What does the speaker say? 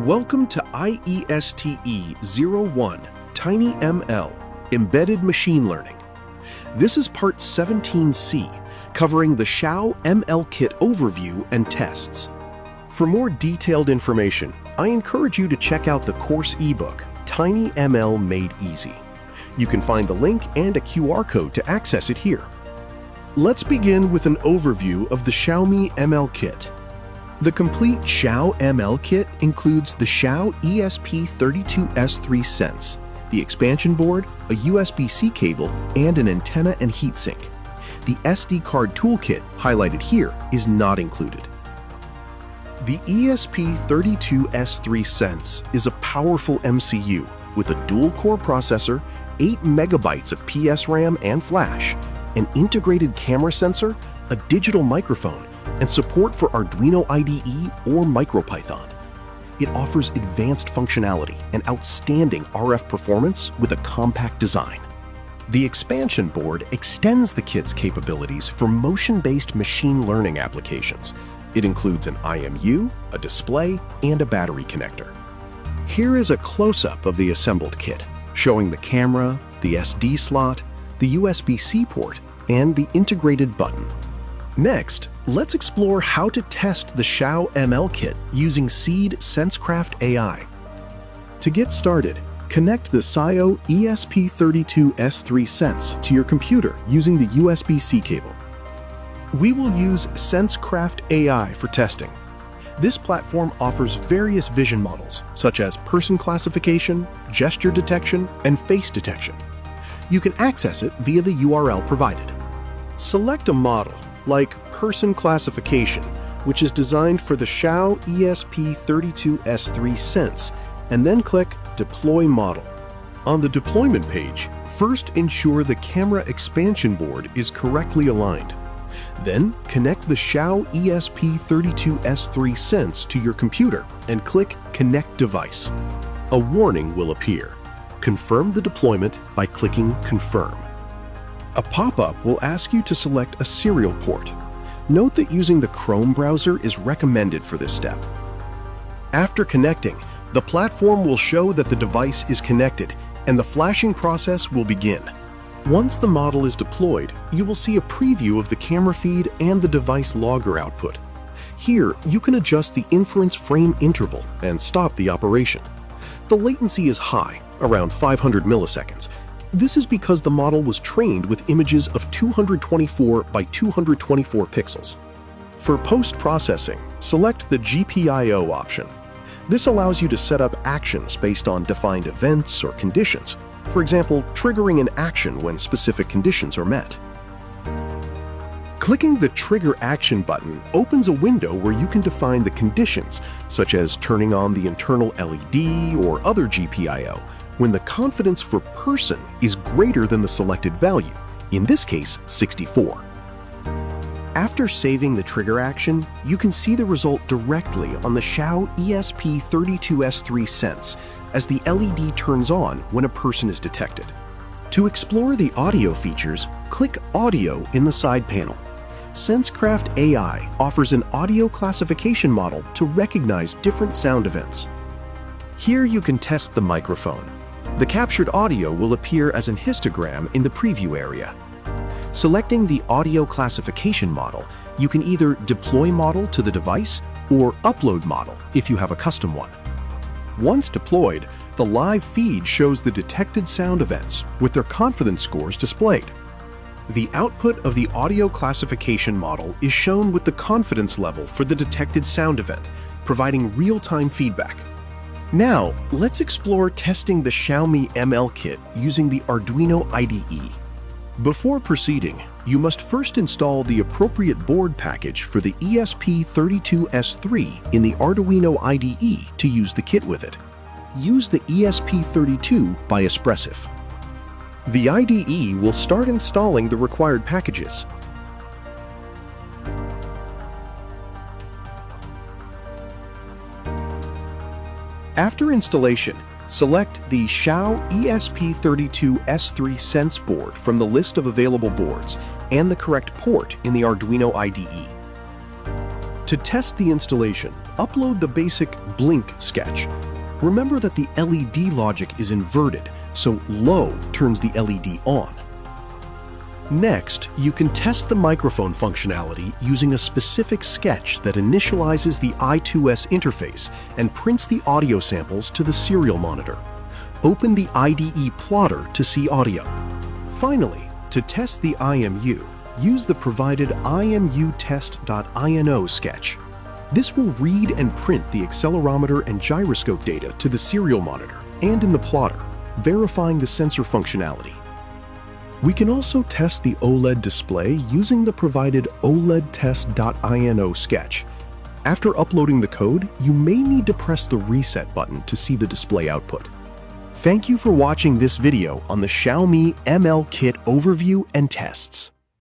Welcome to IESTE01 TinyML Embedded Machine Learning. This is part 17C, covering the XIAOML kit overview and tests. For more detailed information, I encourage you to check out the course ebook, TinyML Made Easy. You can find the link and a QR code to access it here. Let's begin with an overview of the XIAOML kit. The complete XIAOML kit includes the XIAOESP32S3 Sense, the expansion board, a USB-C cable, and an antenna and heatsink. The SD card toolkit, highlighted here, is not included. The ESP32S3 Sense is a powerful MCU with a dual-core processor, 8 MB of PS RAM and flash, an integrated camera sensor, a digital microphone, and support for Arduino IDE or MicroPython. It offers advanced functionality and outstanding RF performance with a compact design. The expansion board extends the kit's capabilities for motion-based machine learning applications. It includes an IMU, a display, and a battery connector. Here is a close-up of the assembled kit, showing the camera, the SD slot, the USB-C port, and the integrated button. Next, let's explore how to test the XIAOML kit using Seed Sensecraft AI. To get started, connect the XIAOESP32S3 Sense to your computer using the USB-C cable. We will use Sensecraft AI for testing. This platform offers various vision models, such as person classification, gesture detection, and face detection. You can access it via the URL provided. Select a model, like person classification, which is designed for the XIAOESP32S3 Sense, and then click Deploy Model. On the deployment page, first ensure the camera expansion board is correctly aligned. Then connect the XIAOESP32S3 Sense to your computer and click Connect Device. A warning will appear. Confirm the deployment by clicking Confirm. A pop-up will ask you to select a serial port. Note that using the Chrome browser is recommended for this step. After connecting, the platform will show that the device is connected, and the flashing process will begin. Once the model is deployed, you will see a preview of the camera feed and the device logger output. Here, you can adjust the inference frame interval and stop the operation. The latency is high, around 500 milliseconds. This is because the model was trained with images of 224 by 224 pixels. For post-processing, select the GPIO option. This allows you to set up actions based on defined events or conditions, for example, triggering an action when specific conditions are met. Clicking the Trigger Action button opens a window where you can define the conditions, such as turning on the internal LED or other GPIO, when the confidence for person is greater than the selected value, in this case 64. After saving the trigger action, you can see the result directly on the XIAOESP32S3 Sense as the LED turns on when a person is detected. To explore the audio features, click Audio in the side panel. Sensecraft AI offers an audio classification model to recognize different sound events. Here you can test the microphone. The captured audio will appear as an histogram in the preview area. Selecting the audio classification model, you can either deploy model to the device or upload model if you have a custom one. Once deployed, the live feed shows the detected sound events with their confidence scores displayed. The output of the audio classification model is shown with the confidence level for the detected sound event, providing real-time feedback. Now, let's explore testing the XIAOML kit using the Arduino IDE. Before proceeding, you must first install the appropriate board package for the ESP32S3 in the Arduino IDE to use the kit with it. Use the ESP32 by Espressif. The IDE will start installing the required packages. After installation, select the XIAOESP32S3 Sense board from the list of available boards and the correct port in the Arduino IDE. To test the installation, upload the basic blink sketch. Remember that the LED logic is inverted, so low turns the LED on. Next, you can test the microphone functionality using a specific sketch that initializes the I2S interface and prints the audio samples to the serial monitor. Open the IDE plotter to see audio. Finally, to test the IMU, use the provided IMUtest.ino sketch. This will read and print the accelerometer and gyroscope data to the serial monitor and in the plotter, verifying the sensor functionality. We can also test the OLED display using the provided OLEDtest.ino sketch. After uploading the code, you may need to press the reset button to see the display output. Thank you for watching this video on the Xiaomi ML Kit overview and tests.